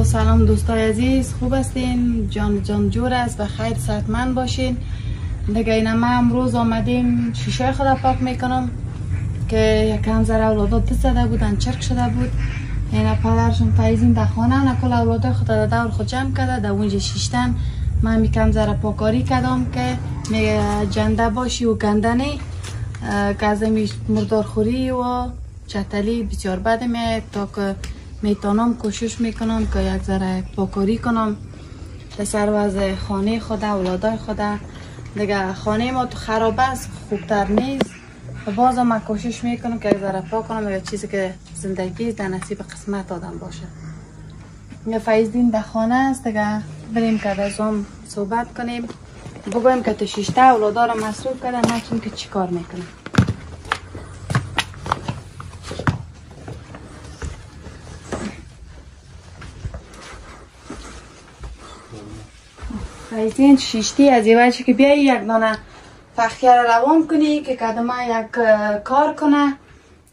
سلام دوستای عزیز، خوب هستین؟ جان جور است، به خیر صحتمند باشین. دیگه اینا ما امروز آمدیم شیشه خدا پاک میکنم که یکم ذره اولادا دست زده بودن، چرک شده بود. اینا پدرشون فایزین در خانه نکل اولادا خدا دور خود جمع کرده در اونجا شیشتن. من میکم ذره پاکاری کردم که جنده باشی و گندنی که از مردارخوری و چتلی بسیار بد می تا که میتونم کوشش میکنم که یک ذره پاکاری کنم سر وضع خانه خود اولادای خود. دیگه خانه ما تو خراب است، خوبتر نیست، باز من کوشش میکنم که یک ذره پاک کنم، یک چیزی که زندگی در نصیب قسمت آدم باشه. یه فایزدین در خانه است، دیگه بریم که از هم صحبت کنیم، بگویم که تو شیشته اولادا رو مصروف کردن، نکنیم که چی کار میکنم. فایزین شیشتی از یه وجه که بیایی یک دانه فخیه رو روان کنی که قدمه یک کار کنه،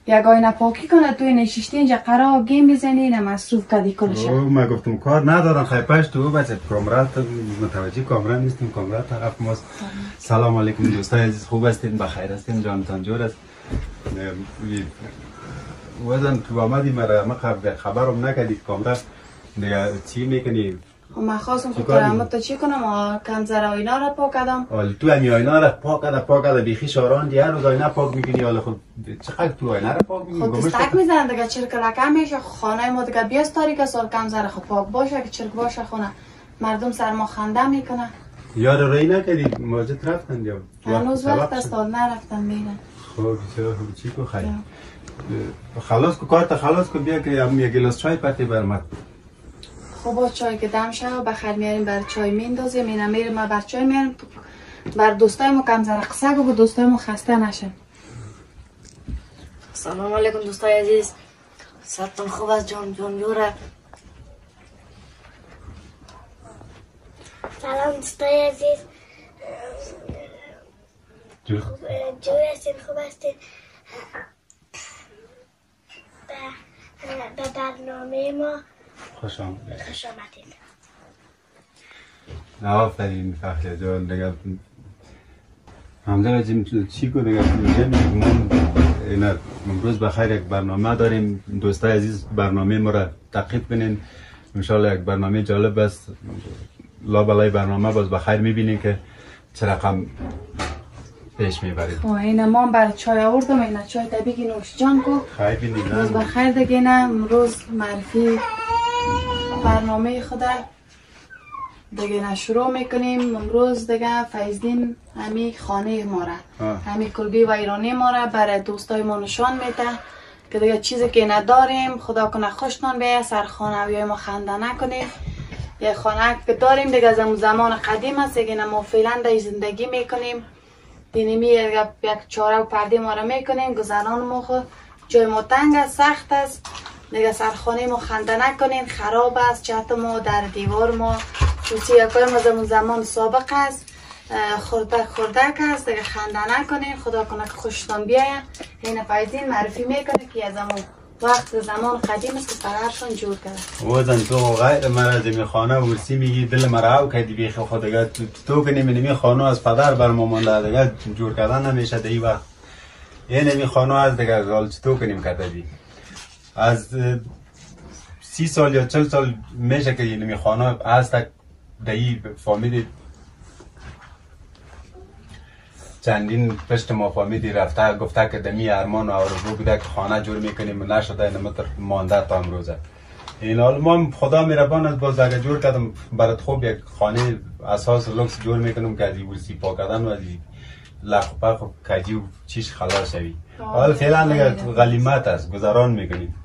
یک آینه پاکی کنه، توی نشیشتی اینجا قرار گیم میزنی، اینه مصروف کردی کلشه. من گفتم کار ندارم، خیلی پشت تو بچه کامرات متوجه کامرا نیستیم، کامرات طرف ماست. سلام علیکم دوستای عزیز، خوب هستین؟ بخیر هستین؟ جانتان جور است. وزن تو آمدی مرا خبرم نکردی کامرا دیگه چی میکنی؟ من خواستم که کرامت تو چی کنم، کم ذره آینا را پاک کردم. حالا تو همی آینا را پاک کرده بیخی شاران دیگه روز آینا پاک میکنی. حالا خود چقدر تو آینا را پاک میکنی؟ خود دستک میزن دیگه، چرک لکه میشه خانه ما دیگه بیست تاریک سال کم ذره خود پاک باشه که چرک باشه خونه، مردم سر ما خنده میکنه. یار رای نکردی ماجد رفتن یا هنوز وقت است نرفتن میرن. خب چرا چی کو خیر خلاص کو کارت خلاص کو بیا که هم یک گلاس چای پتی برمت. خب چای که دم شد بخیر میاریم بر چای میندازیم، اینا میریم ما بر چای میاریم بر دوستای ما کم ذره قصه گو دوستای ما خسته نشن. سلام علیکم دوستای عزیز، صحتتون خوب است؟ جان جوره. سلام دوستای عزیز، جور هستین؟ خوب هستین؟ به برنامه ما خوش آمدید. خوش آمدید. آفرین فخر جان. دیگه همزه جیم چی کو دیگه من اینا امروز بخیر یک برنامه داریم. دوستای عزیز برنامه ما را تعقیب کنین، ان شاء الله یک برنامه جالب است. لا بالای برنامه باز بخیر میبینین که چه رقم پیش میبرید. خب اینا ما بر چای آوردم، اینا چای طبیعی نوش جان کو خیر بینین. روز بخیر دیگه. نه امروز معرفی برنامه خود دیگه شروع میکنیم. امروز دیگه فایزدین همی خانه ما را همی کلبی و ایرانی ما را برای دوستای ما نشان میده که دیگه چیزی که نداریم خدا کنه خوشتون بیایه، سر خانوی ما خنده نکنیم. یه خانه که داریم دیگه از زمان قدیم است دیگه، ما فعلا در زندگی میکنیم دینمی یک چاره و پرده ما را میکنیم. گذران ما خود جای ما تنگ است، سخت است دیگه، سرخانه ما خنده نکنین، خراب است، چت ما در دیوار ما توسی یکای ما زمان زمان سابق است، خردک است دیگه، خنده نکنین. خدا کنه که خوشتان بیایه. این فایزین معرفی میکنه که از وقت زمان قدیم است که پدرشون جور کرده. وزن تو غیر مرزمی خانه ورسی میگی دل مرا او کدی بیخ خود دیگه تو که نمی خانه از پدر بر ما مونده دیگه جور کردن نمیشه دی وقت. این نمی خانه از دیگه حال تو کنیم کردی از 30 سال یا 40 سال میشه که نمی خانه از تک دی فامیلی چندین پشت ما فامیلی رفته گفته که دمی ارمان و آرزو بوده که خانه جور میکنیم نشده، این متر مانده تا امروزه. این حال ما خدا مهربان است باز اگه جور کردم برات خوب یک خانه اساس لوکس جور میکنم که از ورسی پاک کردن و از لخ پخ و کجی و چیش خلاص شوی. حال فعلا دیگه غلیمت است گذران میکنیم.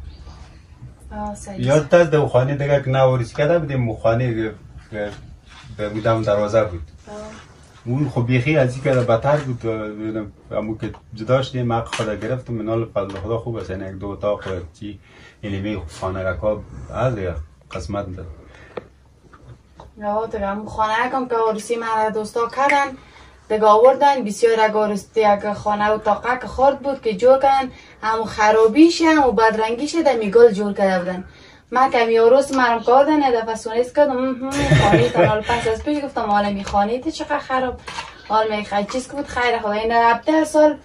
یاد از دو خانه دیگه که نورسی کرده بودیم، خانه بودم دروازه بود. اون خب بیخی از این که بدتر بود، امو که جدا شدیم حق خدا گرفتم. منال فضل خدا خوب است، یک دو اتاق چی اینمی خانه رکاب از دیگه قسمت داد. یا دیگه همون خانه کم که عروسی من دوستا کردن دیگه آوردن بسیار یک خانه و تاقه که خورد بود که جور کردن همون خرابیشه همون بدرنگیشه در میگل جور کرده بودن. من کمی روز مرم کردن دفعه سونیست کردم خانه تنال پس از پیش گفتم حالا می خانه تی چقدر خراب حال می خیلی چیز که بود خیر خدا این 17 سال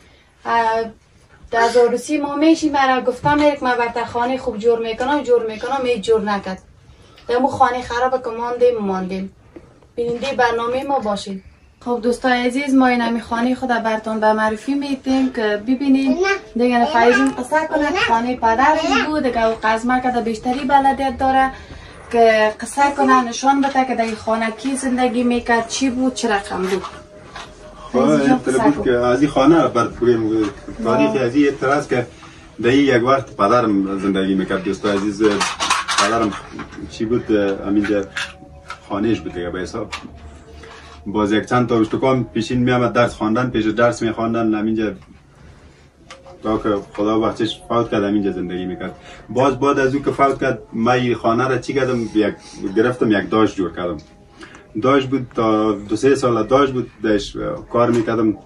2003 ما میشیم برای گفتم یک من برای خانه خوب جور میکنم می جور نکرد دمو خانه خراب که ماندیم بیننده برنامه ما باشین. خب دوستای عزیز ما این خانه خود براتون به معرفی میتیم که ببینیم دیگه فایزین قصه کنه خانه پدرش بود دیگه او قزمه که بیشتری بلدیت داره که قصه کنه نشان بده که در خانه کی زندگی میکرد چی بود چه رقم بود. این بود که از این خانه برات بگیم تاریخی از این اعتراض که در یک وقت پدرم زندگی میکرد. دوستای عزیز پدرم چی بود همینجا خانهش بود دیگه به حساب باز یک چند تا اشتکام پیشین میامد درس خواندن پیش درس میخواندن همینجا تا که خدا وقتش فوت کرد همینجا زندگی میکرد. باز بعد از او که فوت کرد من این خانه را چی کردم گرفتم یک داش جور کردم. داش بود تا 2-3 سال داش بود داش کار میکردم.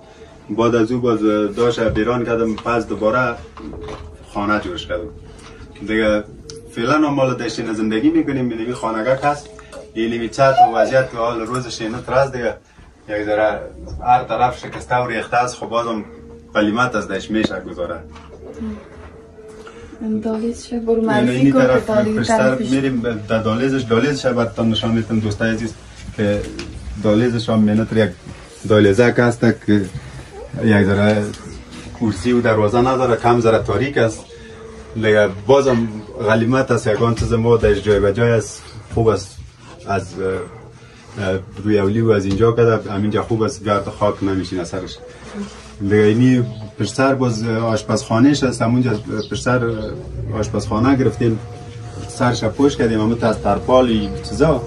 بعد از او باز داش بیران کردم پس دوباره خانه جورش کردم دیگه. فعلا مال داشتین زندگی میکنیم این خانگاه هست اینمی چت و وضعیت که حال روزش اینو تراز دیگه یک ذره هر طرف شکسته و ریخته است. خب بازم قلیمت از داشت میشه گذاره. دالیزش برو معرفی کن که دالیز میریم در دالیزش براتون نشان میتونم دوستای عزیز که دالیزش هم مینت یک دالیزه که هست که یک ذره کرسی و دروازه نداره کم ذره تاریک است لیکن بازم غلیمت است. یکان چیز ما داشت جای به جای است خوب است از روی اولی و از اینجا کده همینجا خوب است گرد خاک نمیشین اثرش. اینی پشتر باز آشپزخانهش است همونجا پشتر آشپزخانه گرفتیم سرش پوش کردیم همون از ترپال چیزا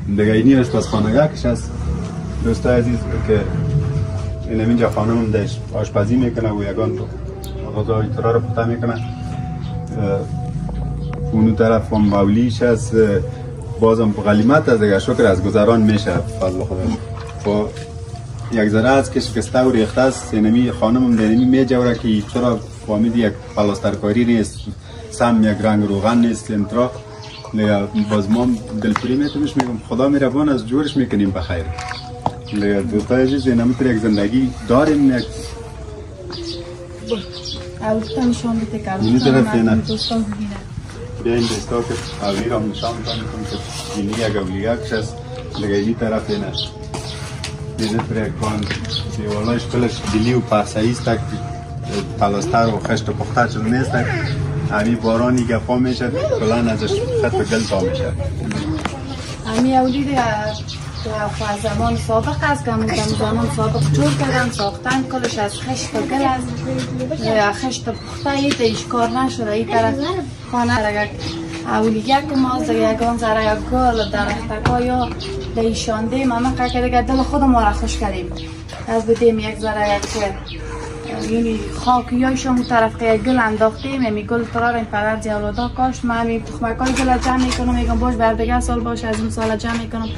دیگه. اینی آشپزخانه کش است دوستای عزیز که این همینجا خانم داشت آشپزی میکنه و یگان غذا ایترا رو پخته میکنه. اونو طرف هم اولیش است بازم غلیمت از دیگه شکر از گذران میشه فضل خدا. با یک ذره از که شکسته و ریخته است اینمی خانمم دینمی میجوره که چرا فهمید یک پلاسترکاری نیست سم یک رنگ روغن نیست انترا باز ما دلپری میتونش میگم خدا میربان از جورش میکنیم بخیر. دوستای عزیز اینمی تو یک زندگی داریم یک اولتان نشان بده که اولتان دوستان ببینن بیاین دستا که اولی را نشان میکنم که اینی یک اولیه کش است دیگه این طرف اینه دیده پر اکوان دیوالایش کلش گلی و پرسایی است که پلاستر و خشت و پخته چون نیست همی بارانی گفا میشه کلان ازش خط و گل تا میشه. همی اولی دیگه از زمان سابق است که زمان سابق جور کردن ساختن کلش از خشت و گل از خشت و پخته ایش کار نشده. این طرف خانه اولیه که ما از یکان ذره یک گل درختکا یا دیشانده ما که دیگه دل خود ما را خوش کردیم از بدیم یک ذره یعنی خاکیایش هم طرف که یک گل انداختیم همی گل ترار این پدر زیالادا کاشت من همی تخمکای گل جمع میکنم میگم باش بردگه سال باشه از این سال جمع میکنم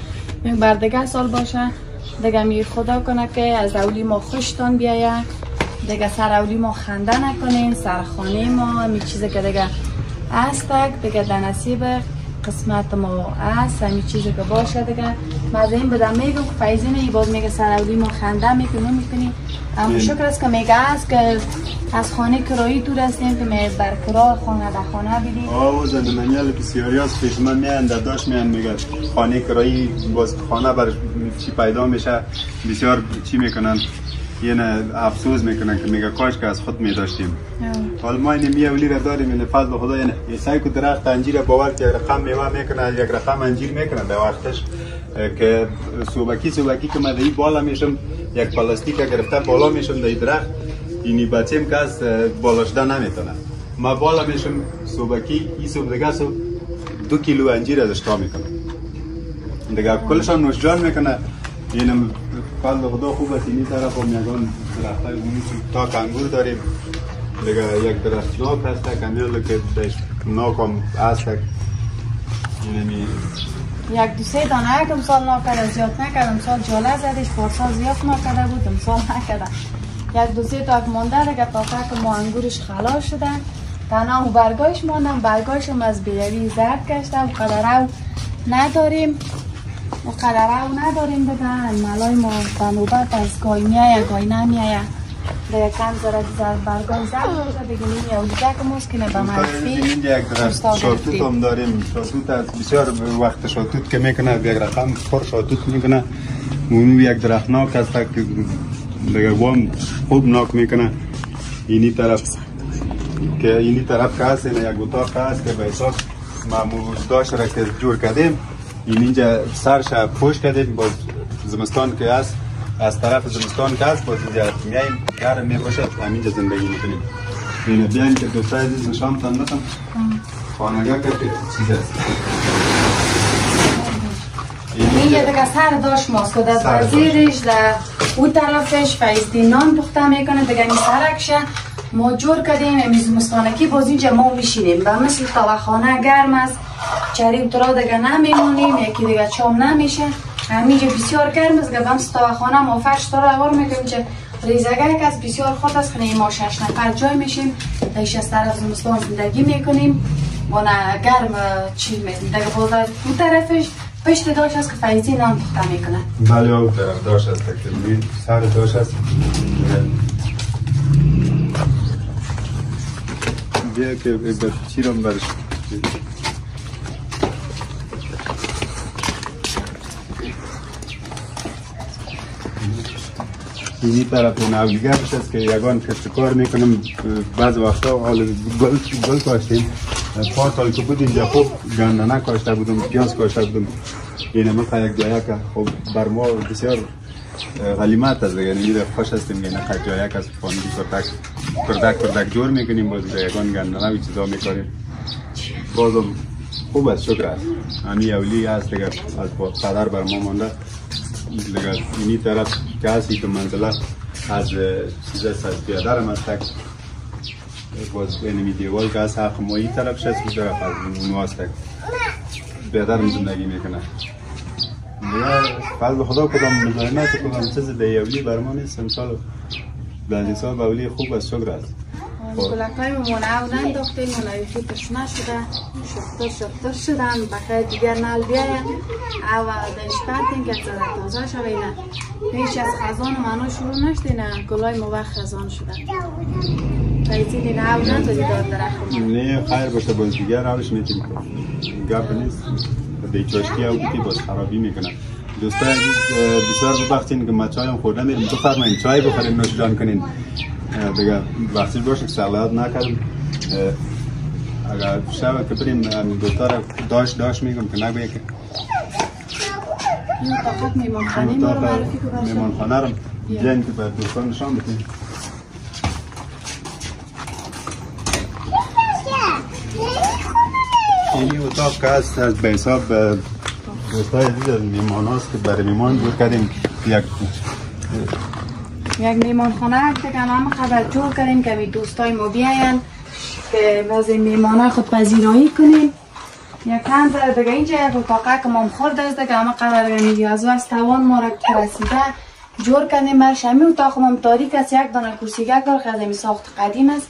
میگم بردگه سال باشه دیگه می خدا کنه که از اولی ما خوشتان بیایه دیگه سر اولی ما خنده نکنین سر خانه ما همی چیزی که دیگه استک دیگه در نصیب قسمت ما است همی چیزی که باشه دیگه مزه این بدم میگم که فایزین ای باز میگه سر اولی ما خنده میکنم اما شکر است که میگه است که از خانه کرایی دور هستیم که می بر کرای خانه در خانه بیدیم و زندمانیال بسیاری از پیش من میان داداش میان میگه خانه کرایی باز خانه بر چی پیدا میشه بسیار چی میکنن یعنی افسوس میکنن که میگه کاش که از خود میداشتیم. حالا ما این میولی را داریم این فضل خدا یعنی سعی کو درخت انجیر باور که رقم میوه میکنه یک رقم انجیر میکنه در وقتش که صوبکی که من دی بالا میشم یک پلاستیک گرفته بالا میشم در درخت اینی بچه‌م که از بالا شدن نمیتونه ما بالا میشم صوبکی این صبح دیگه 2 کیلو انجیر ازش تا میکنه دیگه کلشان نوشجان میکنه. اینم فضل خدا خوب است اینی طرف هم یکان درختای تا کنگور داریم دیگه یک درخت ناک هست کمیال که ناک هم هست اینمی یک دو سه دانه یک امسال ناکرده زیاد نکرد امسال جاله زدش پارسال زیاد ناکرده بود امسال نکرده یک دو سه تا مانده دیگه تا که ما انگورش خلاص شدن تنها و برگاش ماندم. برگاشم از بیروی زرد گشته و قدره نداریم دیگه. ملای ما تنوبت از گای میایه گای نمیایه دیگه. کم زره برگای زرد باشه دیگه نیمی اولیگه که مسکنه به منفی. اینجا یک درخت شاتوت هم داریم. شاتوت از بسیار وقت شاتوت که میکنه یک رقم پر شاتوت میکنه. اون یک درخت ناک است که دیگه وام خوب ناک میکنه. اینی طرف که هست یک اتاق هست که به حساب معمول داشت را که جور کردیم. اینجا سرش پوش کردیم. باز زمستان که هست از طرف زمستان که هست باز اینجا میاییم گرم میباشه همینجا زندگی میکنیم. اینه بیاین که دوستای عزیز نشان تان دادم خانگاه که چیز هست. این یه دیگه سر داشت ماست که در وزیرش در اون طرفش فیزدی نان پخته میکنه دیگه. این سرکشه ما جور کردیم امیز مستانکی باز اینجا ما میشینیم و مثل تواخانه گرم است. چریم ترا دیگه نمیمونیم یکی دیگه چام نمیشه. همینجا بسیار گرم است. گفتم تواخانه ما فرش ترا اوار میکنیم که ریزگه از بسیار خود است. خونه ما 6 نفر جای میشیم دیش از طرف زمستان زندگی میکنیم و نه گرم چی میدیم دیگه. باز اون طرفش پشت داشت است که فیزی نان پخته میکنه. بله اون طرف داشت است که سر داشت است. بیا که به چیرم برش اینی طرف نولیگر است که یگان کشتکار میکنم. بعض وقتا حال گل کاشتیم 4 سال که بود اینجا خوب گندنه کاشته بودم پیاز کاشته بودم. اینه مثل یک جایه که خب بر ما بسیار غلیمت است دیگه. میره خوش هستیم اینه یک جایه که از فامیلی کردک جور میکنیم باز یگان گندنه و چیزا میکاریم. بازم خوب است شکر است. همی اولی هست دیگه از پدر بر ما مانده دیگه. اینی طرف که هستی تو منزله از چیز است از بیادرم هست تک باز اینمی دیوال که هست حق ما این طرف شست بود طرف از اونو هست تک بیادرم زندگی میکنه. قلب خدا کدام مزاحمت کدام چیز دیولی بر ما نیست. امسال بلندی سال باولی خوب است شکر است. گلکای ممونه او ننداختیم منایفی تشنه شده شفتر شدن بخیر دیگر نل بیاین او دنشپتین که زده تازه شوینه. پیش از خزان منو شروع نشدینه گلای مو خزان شده پیسی دینه او نداری داد درخت نه خیر باشه باز دیگر روش میتونی گپ نیست دیچاشکی او بیتی باز خرابی میکنه. دوستای عزیز بسیار ببختین که ما چای هم خورده میریم. بفرمایید چای بخورین نوشیدن کنین دیگه. وقتی باشه که سلات نکردم اگر شب که بریم دوستار داشت میگم که نگویه که این فقط میمانخانه ما رو معرفی که میمانخانه رو بیاین که بر دوستان نشان بکنیم. اینی اتاق که هست از به حساب دوستای عزیز از میمان هاست که برای میمان جور کردیم. یک میمانخانه که همه خبر جور کردیم که دوستای ما بیاین که از این میمانه خود پذیرایی کنیم. یک کم در دیگه اینجا یک اتاقه که ما خورد است دیگه همه قدر میگه از توان ما را رسیده جور کردیم. برش همی اتاق ما تاریک است. یک دانه کرسیگه کار خزمی ساخت قدیم است.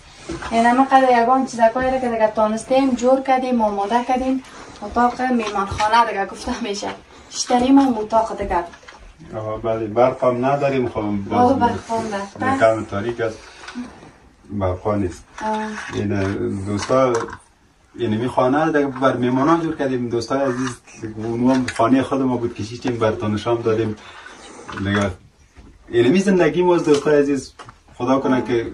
این همه قدر یگان چیزکایی را که دیگه تانستیم جور کردیم آماده کردیم. اتاق میمانخانه دیگه گفته میشه. شتریم هم اتاق دیگه بله برق هم نداریم. خواهم باز کم تاریک است برق نیست. این دوستا اینمی خانه دیگه بر میمانان جور کردیم. دوستای عزیز اونو هم خانه خود ما بود کشیدیم بر تانشام دادیم دیگه. اینمی زندگی ما دوستای عزیز خدا کنه که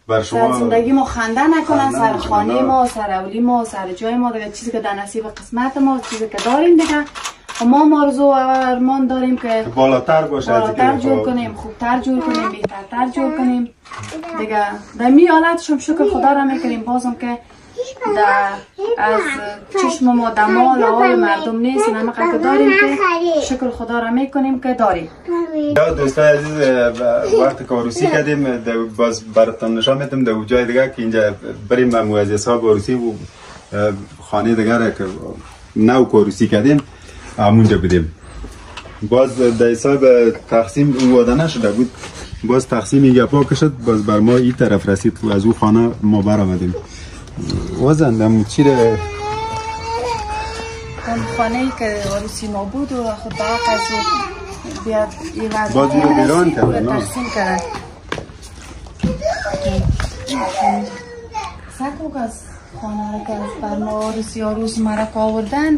بر شما زندگی ما خنده نکنن سر خانه ما سر اولی ما سر جای ما دیگه. چیزی که در نصیب قسمت ما چیزی که داریم دیگه ما آرزو و ارمان داریم که بالاتر باشه بالاتر جور کنیم خوبتر جور کنیم بهترتر جور کنیم دیگه. در می حالتشم شکر خدا را میکنیم بازم که از چشم ما دمال آقای مردم نیست. همه که داریم که شکر خدا را میکنیم که داریم. دوستای عزیز وقت که عروسی کردیم باز براتون نشان میدم در جای دیگه که اینجا بریم موعظه صاحب عروسی و خانه دیگه که نو عروسی کردیم همونجا بدیم. باز در حساب تقسیم اون واده نشده بود باز تقسیم گپا کشد، باز بر ما این طرف رسید و از او خانه ما بر آمدیم. وزندم چی را اون خانه ای که عروسی ما بود و خود به حق از بیاد باز این رو بیران کردن تقسیم کردن. سکوک از خانه را که بر ما عروس مرک آوردن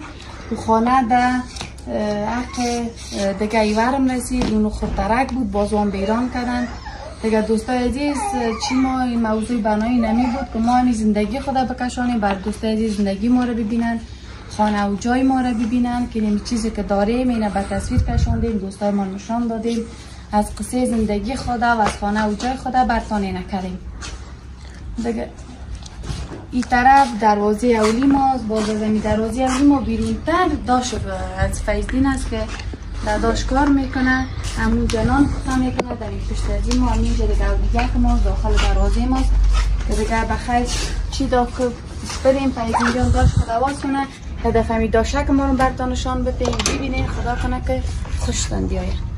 و خانه ده حق دیگه ایورم رسید، اونو خود ترک بود، باز هم بیران کردن دیگه. دوستای عزیز، چی ما این موضوع بنایی نمی بود که ما همی زندگی خدا بکشانیم، بر دوستای عزیز زندگی ما رو ببینن، خانه و جای ما رو ببینن که این چیزی که داریم اینه به تصویر کشاندیم، دوستای ما نشان دادیم، از قصه زندگی خدا و از خانه و جای خدا برتانه نکردیم دیگه. این طرف دروازه اولی ماست، باز از این دروازه اولی ما بیرونتر داشت از فیضدین است که در داشت کار میکنه، همون جنان پخته میکنه در این پشت از ما همینجا دیگه اولیگه که ما داخل دروازه ماست که دیگه بخیر چی دا که بریم فیضدین جان داشت خدا واس کنه که دفعه می داشته که ما رو برتانشان بتیم ببینیم، خدا کنه که خوشتان بیاید.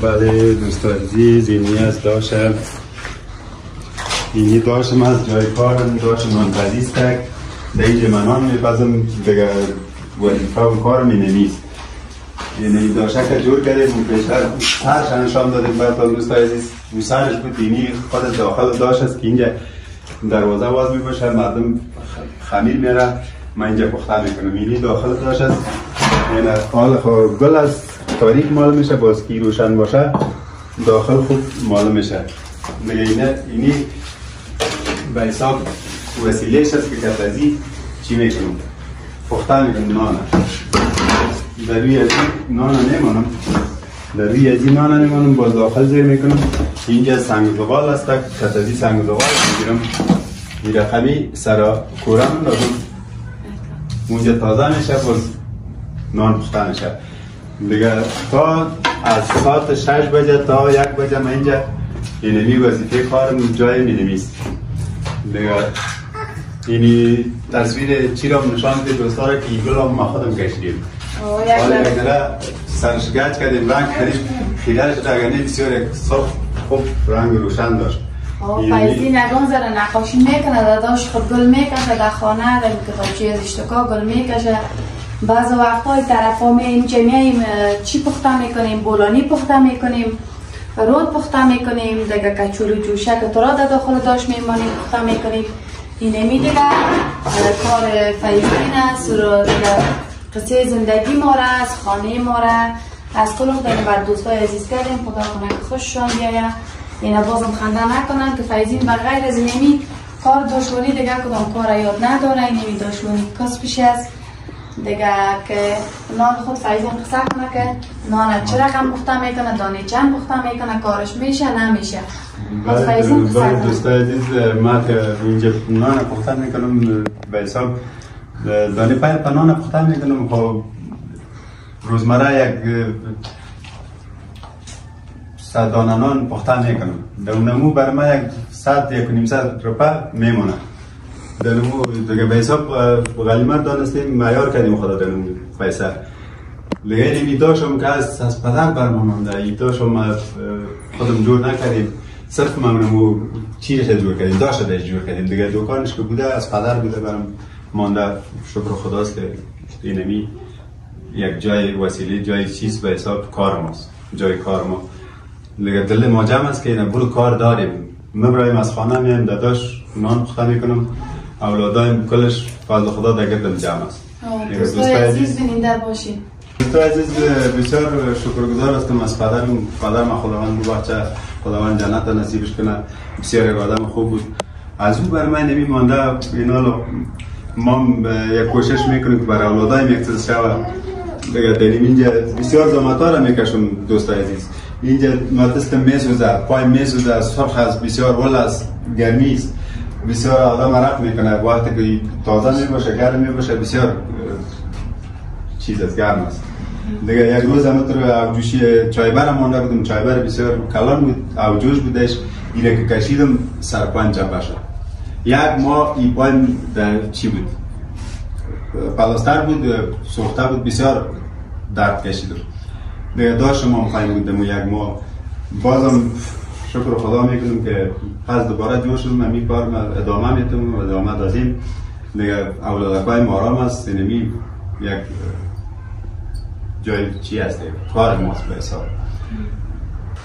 بله دوست عزیز، اینی از داشتم، اینی داشتم از جای کارم، داشتم منتظی است در اینجا منان میپزم دیگه وظیفه و کارم اینه نیست. اینی داشته که جور کردیم اون پیشتر سرش انشان دادیم برای دوست عزیز و سرش بود اینی خود داخل داشت است که اینجا دروازه باز میباشه، مردم خمیر میره، من اینجا پخته میکنم. اینی داخل داشت است، این حال گل از تاریک مال میشه، باز کی روشن باشه داخل خوب مال میشه دیگه. اینی به حساب وسیلهش است که کتازی چی میکنم پخته میکنم نانه. در روی از این نانه نمانم، در روی از این نانه نمانم، باز داخل زیر میکنم. اینجا سنگ زغال است، کتازی سنگ زغال میگیرم، این رقمی سرا کورم لازم اونجا تازه میشه، باز نان پخته میشه دیگه. تا از ساعت 6 بجه تا 1 بجه من اینجا اینمی وظیفه کارم جای مینویست دیگه. اینی تصویر چی را نشان بده دوستا را که ایگل را ما خودم کشیدیم، حالا اگر سرشگرد کردیم، رنگ کردیم، خیلرش دگنه بسیار صبح خوب رنگ روشن داشت. فیضی نگان زره نقاشی میکنه، داداش خود گل میکشه در خانه، در کتابچه از اشتکا گل میکشه. بعض وقتهای طرف ها اینجا میاییم چی پخته میکنیم، بولانی پخته میکنیم، رود پخته میکنیم دیگه، کچولو جوشه که تو را در داخل داشت میمانیم پخته میکنیم. اینمی دیگه کار فیضین است و دیگه قصه زندگی ما را از خانه ما را از کل خودم بر دوستای عزیز کردیم، خدا کنه که خوششان بیایه. اینا بازم خنده نکنن که فیضین بغیر از اینمی کار دشمنی دیگه کدام کار یاد نداره، اینمی دشمنی کسبش است دیگه که نان خود فیضین قصه کنه که نان چه رقم پخته میکنه، دانه چند پخته میکنه، کارش میشه نمیشه. بله دوستای عزیز، ما که اینجا نان پخته میکنم به حساب دانه پای نان پخته میکنم، خب روزمره یک 100 دانه نان پخته میکنم، در نمو برای ما یک 100-1.5 روپیه میمونه. در نمو دیگه به حساب غلیمت دانستیم معیار کردیم خدا در نمو پیسه دیگه. اینمی داشتم که از پدر برمان مانده، این داشتم خودم جور نکردیم، صرف ما نمو چیزش جور کردیم، داشتش جور کردیم دیگه. دکانش که بوده از پدر بوده برام مانده، شکر خداست که اینمی یک جای وسیله، جای چیز به حساب کار ماست، جای کار ما دیگه. دل ما جمع است که اینا برو کار داریم، مبرایم از خانه میایم داداش نان پخته میکنم، اولادایم کلش فضل خدا در گردم جمع است. دوستای عزیز بیننده باشین. دوستای عزیز بسیار شکرگزار هستم از پدرم خداوند بخشه، خداوند جنت نصیبش کنه، بسیار یک آدم خوب بود. از او بر من نمی مانده، اینا ما یک کوشش میکنیم که برای اولادایم یک چیز شوه دیگه. در اینجا بسیار زحمت‌ها را میکشم دوستای عزیز. اینجا مدرسه میسوزه، پای میسوزه، سرخ است، بسیار ول است، گرمی است، بسیار آدم عرق میکنه. وقتی که تازه میباشه، گرم میباشه، بسیار چیز است، گرم است. دیگه یک روز همونطور آبجوشی چایبر مانده بودم، چایبر بسیار کلان بود، آبجوش بودش، ایره که کشیدم سر پایین چپه شد. یک ماه این پایین چی بود؟ پلاستر بود، سوخته بود، بسیار درد کشیدم. دیگه داشتم هم پایین بودم و یک ماه. بازم شکر خدا میکنم که پس دوباره جور شدم، همین کار ما ادامه میتونم، ادامه دادیم. دیگه اولادکای ما آرام است، اینمی یک جای چی هسته، کار ماست به حساب.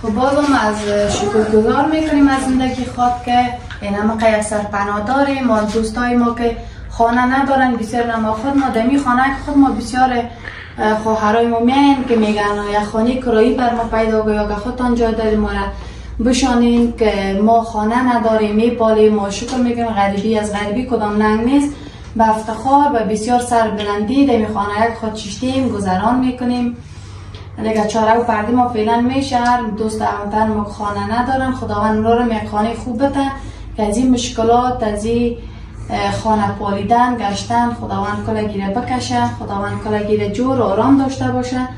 خب بازم از شکرگزار میکنیم از زندگی خود که این همه یک سرپناه داریم. ما دوستای ما که خانه ندارن بسیار نما خود ما دمی خانه خود ما بسیار خواهرای ما میاین که میگن یک خانه کرایی بر ما پیدا کنید یا خودتان جای داریم ما را بشانین که ما خانه نداریم میپالیم. ما شکر میکنیم، غریبی از غریبی کدام ننگ نیست، به افتخار و بسیار سربلندی دمی خانه خود چشتیم گذران میکنیم. دیگه چاره و پردی ما فعلا میشه. دوست همتن ما خانه ندارن، خداوند رو یک خانه خوب بده که از این مشکلات، از این خانه پالیدن گشتن خداوند کلگیره بکشه، خداوند کلگیره جور و آرام داشته باشه.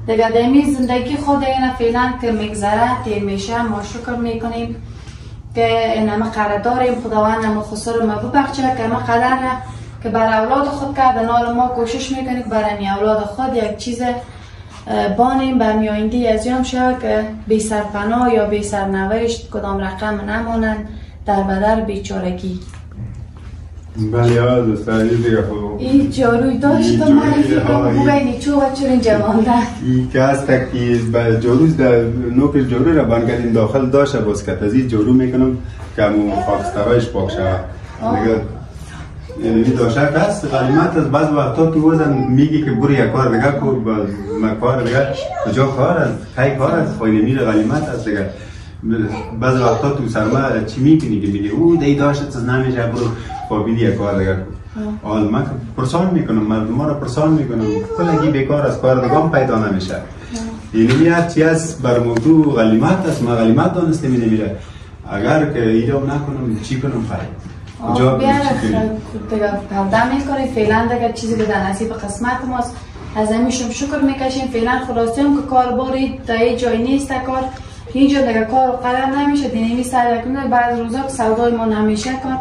دیگه دمی زندگی خود اینه فعلا که میگذره تیر میشه. ما شکر میکنیم که این همه قرار داریم، خداوند همه خسر ما ببخشه که همه قدر که بر اولاد خود کرده. نال ما کوشش میکنیم که برای اولاد خود یک چیز بانیم به میایندی ازیام شد که بی سرپناه یا بی سرنوشت کدام رقم نمانند در بدل بیچارگی. بله ها دوستان دیگه خوب این جاروی داشت و معرفی کنم بگنی چو و چون اینجا مانده این که هست که جاروز در نوکش جارو را بانگردیم داخل داشته باز که تزید جارو میکنم که همون خاکسترهایش پاک شود. دیگه یعنی داشته که هست غلیمت از بعض وقتا تو وزن میگی که برو یک کار دیگه کن، باز کار دیگه کجا کار است، خیلی کار است، خیلی میر غلیمت است دیگه. بعض وقتا تو سرما چی میکنی که میگی او دی داشت از نمیشه برو خوابیدی یک کار دیگه کن. حال من پرسان میکنم، مردم ما را پرسان میکنم کلگی بیکار است، کار دیگه هم پیدا نمیشه. یعنی هر چی از بر موضوع غلیمت است، ما غلیمت دانسته می نمیره. اگر که ایجاب نکنم چی کنم خیلی بیاره دیگه پرده میکنیم. فعلا دیگه چیزی که در نصیب قسمت ماست از همیشم شکر میکشیم. فعلا خلاصی هم که کار باری تا یه جای نیست کار اینجا دیگه کار قرار نمیشه دینمی سر کنه. بعض روزا که سودای ما نمیشه کار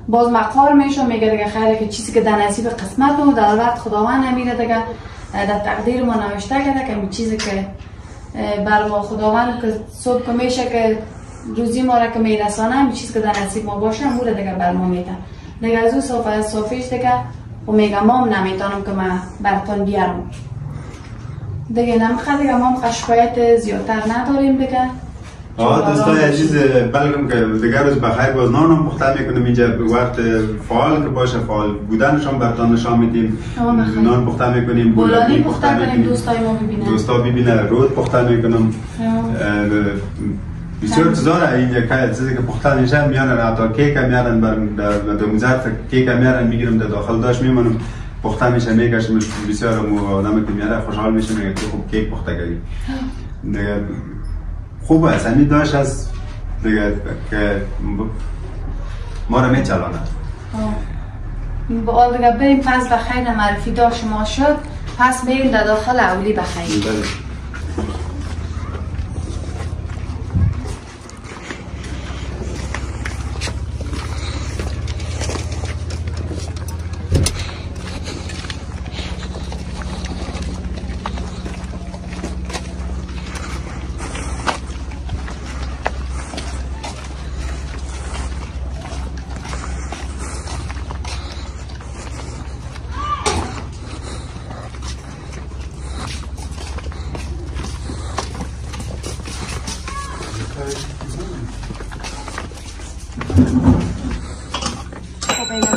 باز مقار میشه میگه دیگه خیلی که چیزی که در نصیب قسمت مون در وقت خداوند نمیره دیگه در تقدیر ما نوشته کرده که این چیزی که بر ما خداوند که صبح که میشه که روزی ما را که میرسانه همین چیز که در نصیب ما باشه هم بوده دیگه بر ما میده دیگه. از اون صافیش دیگه و میگم ما هم نمیتونم که من برتان بیارم دیگه. نمیخواد دیگه ما هم شکایت زیادتر نداریم دیگه. دوستای عزیز بلکم که دیگر روز بخیر باز نانم پخته میکنم اینجا وقت فعال که باشه فعال بودنشان برتان نشان میدیم. نان پخته میکنیم، بولانی پخته میکنیم دوستای ما ببینن، دوستا ببینن، رود پخته میکنم. بسیار چیزا اینجا که چیزی که پخته میشه میانن، حتی کیک هم میارن در موزه کیک هم میارن میگیرم در داخل داشت میمونم پخته میشه میکشم. بسیار آدمی که میاره خوشحال میشه میگه تو خوب کیک پخته کردی دیگه. خوب است همین داشت از دیگه که ما رو میچلانه. با دیگه بریم پس بخیر معرفی داشت ما شد پس بریم در داخل اولی بخیر.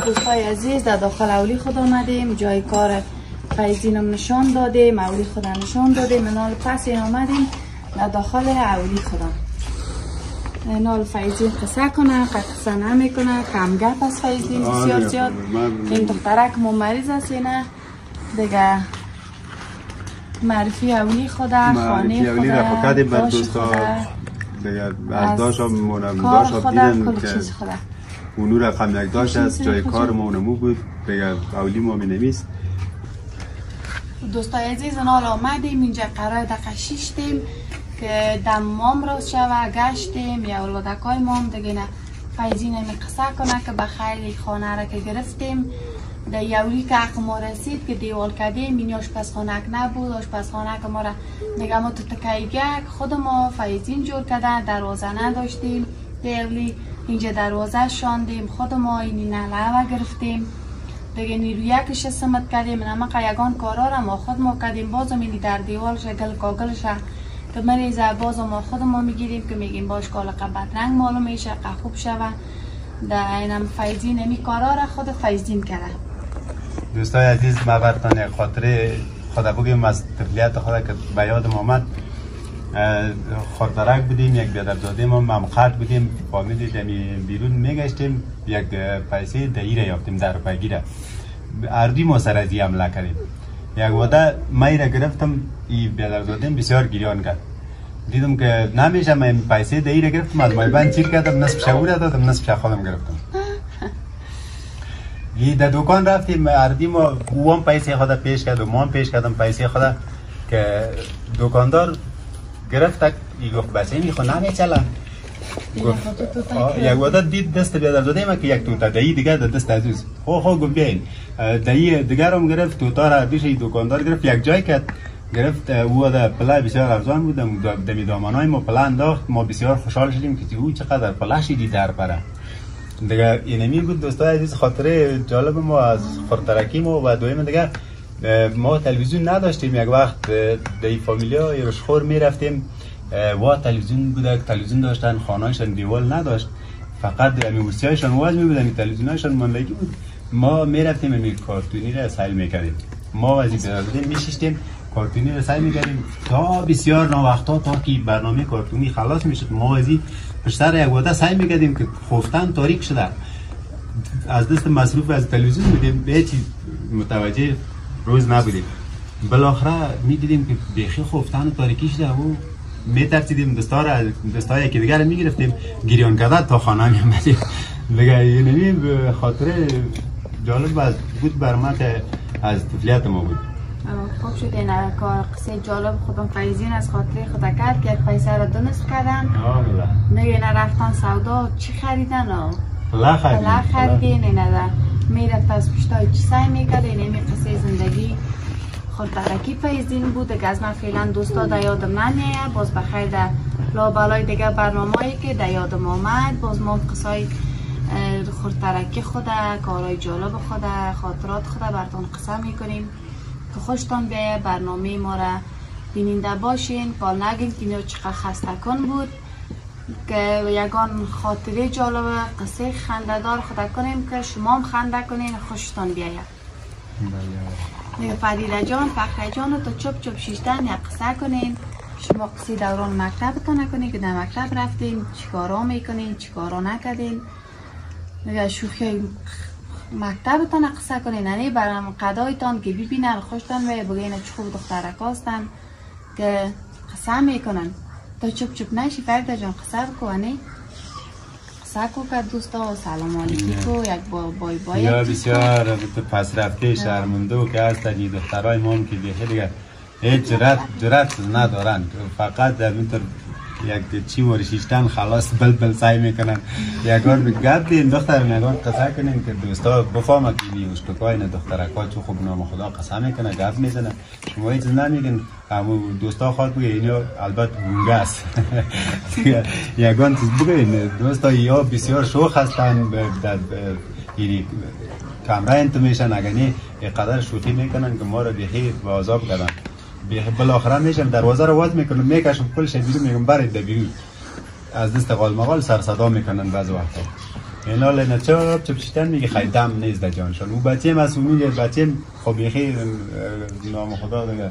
دوستای عزیز در داخل اولی خود آمدیم، جای کار فیزینم نشان دادیم، اولی خود نشان دادیم. نال پس این آمدیم در داخل اولی خودم. نال فیزین قصه کنه، قصه نمیکنه، کم گپ از فیزین بسیار زیاد. این دخترک ما مریض است نه دیگه. معرفی اولی خدا، خانه خدا، داش خدا، از داش هم دیدن که اونو رقم یک داشت از جای کار ما اونمو بود دیگه. اولی ما می نمیست دوستای عزیز نال آمدیم اینجا قرار دقیقه شیشتیم که دم مام راست شوه گشتیم یا اولادکای مام دیگه نه فیزین همی قصه کنه که بخیر خانه را که گرفتیم در یوری که حق ما رسید که دیوال کردیم این آشپزخانه نبود آشپزخانه که ما را میگه ما تو تکیگک خود ما فیزین جور کردن دروازه نداشتیم دیولی اینجا دروازه شاندیم خود ما اینی نلعوه گرفتیم دیگه نیروی یکش سمت کردیم نمکه یگان کارا را ما خود ما کردیم بازم اینی در دیوالش گل کاگلش که مریضه بازم ما خود ما میگیریم که میگیم باش کالقه بدرنگ معلوم میشه که خوب شوه در اینم فیزین همی کارا را خود فیزین کرده. دوستای عزیز ما برتان خاطره خدا بگیم از طفلیت خدا که به یادم آمد خاطرک بودیم یک بیادرزاده ما ممخرد بودیم فامیلی دمی بیرون میگشتیم یک پیسه دهیره یافتیم در روپیگیره اردی ما سر ازی عمله کردیم یک وعده مایی را گرفتم ای بیادرزاده بسیار گریان کرد دیدم که نمیشه من پیسه دهیره گرفتم از مای بند چیر کردم نصف شهوره دادم نصف خودم گرفتم ای در دکان رفتیم اردی ما او هم پیسه خدا پیش کرد و ما هم پیش کردم پیسه خدا که دکاندار گرفت ای گفت بسه میخوا نمیچله یک وعده دید دست بیادرزاده ما که یک توتا دهی دیگر در دست عزیز خو گفت بیاین دهی دیگر هم گرفت توتا را بیش ای دکاندار گرفت یک جای کرد گرفت او در پله بسیار ارزان بود دمی دامانای ما پله انداخت ما بسیار خوشحال شدیم که او چقدر پله شدی در پره دیگه اینمی بود دوستای عزیز خاطره جالب ما از خورترکی ما و دویم دیگه ما تلویزیون نداشتیم یک وقت در فامیلیا روشخور میرفتیم و تلویزیون بود تلویزیون داشتن خانه‌شان دیوال نداشت فقط موسیقیشان واز میبودن تلویزیونشان مانلگی بود ما میرفتیم می کارتونی را سیل میکردیم ما از این میشیشتیم کارتونی را سیل میکردیم تا بسیار ناوقتا تا که برنامه کارتونی خلاص میشد ما از این پشتر یک وعده سعی میکردیم که خفتن تاریک شده از دست مصروف از تلویزیون بودیم به چیز متوجه روز نبودیم بالاخره میدیدیم که بیخی خفتن تاریکی شده و میترسیدیم دستای که دیگر میگرفتیم گریان کرده تا خانه میامدیم دیگه اینمی خاطره جالب بود بر ما که از طفلیت ما بود. خوب شد این قصه جالب خودم فیزین از خاطره خدا کرد که یک پیسه را دونست کردن دیگه رفتن سودا چی خریدن پله خریدین اینه میرفت از پشتای چی سعی میکرد اینمی قصه زندگی خورترکی فیزین بود دیگه از من فعلا دوستا در یادم نمیه باز بخیر در لابلای دیگه برنامه‌ای که در یادم آمد باز ما قصای خورترکی خدا کارهای جالب خدا خاطرات خدا براتون قصه میکنیم که خوشتان بیایه برنامه ما را بیننده باشین پال نگین که اینو چقدر خسته کن بود که یگان خاطره جالب قصه خنده‌دار خدا کنیم که شما هم خنده کنین خوشتان بیایه فریده جان فخر جان رو تا چپ چپ شیشتن یا قصه کنین شما قصه دوران مکتبتان نکنین که در مکتب رفتین چیکارا میکنین چیکارا نکردین یا شوخی مکتبتان قصه کنین نه برام قدایتان که ببینن خوشتان و بگین چه خوب دخترک هستن که قصه میکنن تا چپ چپ نشی فریده جان قصه بکنی قصه کو که دوستا سلام علیکی کو یک بای بای یا بسیار پس رفته شرمنده و که هستن این دخترهای ما هم که بیخی دیگه هیچ جرات ندارن فقط در اینطور یک چی ورشیشتن خلاص بل سعی میکنن یکار گپ دین دختر نگان قصه کنین که دوستا بفهمه که این اشتکای نه دخترکا چه خوب نام خدا قصه میکنه گپ میزنه شما هیچ نمیگین همو دوستا خود بگه اینو البته گونگه است یگان چیز بگین دوستا یا بسیار شوخ هستن در این کمره انتو میشن اگه قدر شوخی میکنن که ما رو بیخی به عذاب کردن بالاخره میشم دروازه رو واز میکنم میکشم کل شب بیرون میگم برید بیرون از دست قال مقال سر صدا میکنن بعض وقتا اینا لنه چپ چپ شیطان میگه خیدم نیست در جانشان او بچه مسئولی بچه خب بیخی نام خدا دیگه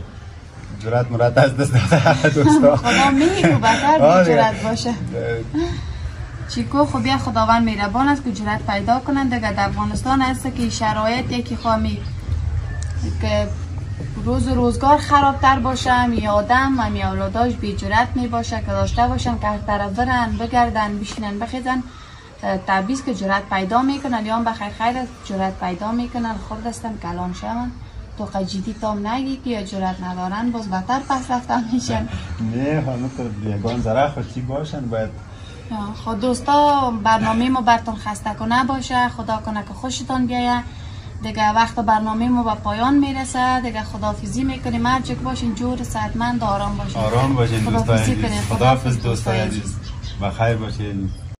جرات مرات از دست داده دوستا خدا میگه بهتر جرات باشه چیکو خب یا خداوند مهربان است که جرات پیدا کنن دیگه در افغانستان هست که شرایط یکی خوامی که روزگار خرابتر باشم یا آدم هم یا اولاداش بی جرات می باشه که داشته باشن که هر طرف برن بگردن بشینن بخیزن تعبیز که جرات پیدا میکنن یا هم بخیر خیر جرات پیدا میکنن خود دستم کلان شون توقع جدی تام نگی که یا جرات ندارن باز بدتر پس رفتن میشن. نه حالا تو بیگان ذره خوشی باشن باید. خود دوستا برنامه ما براتون خسته کنه باشه. خدا کنه که خوشتون بیایه. دیگه وقت برنامه ما به پایان میرسه. دیگه خداحافظی میکنیم. هر جا باشین جور صحتمند آرام باشین. آرام باشین دوستای عزیز. خداحافظ دوستای عزیز. بخیر باشین.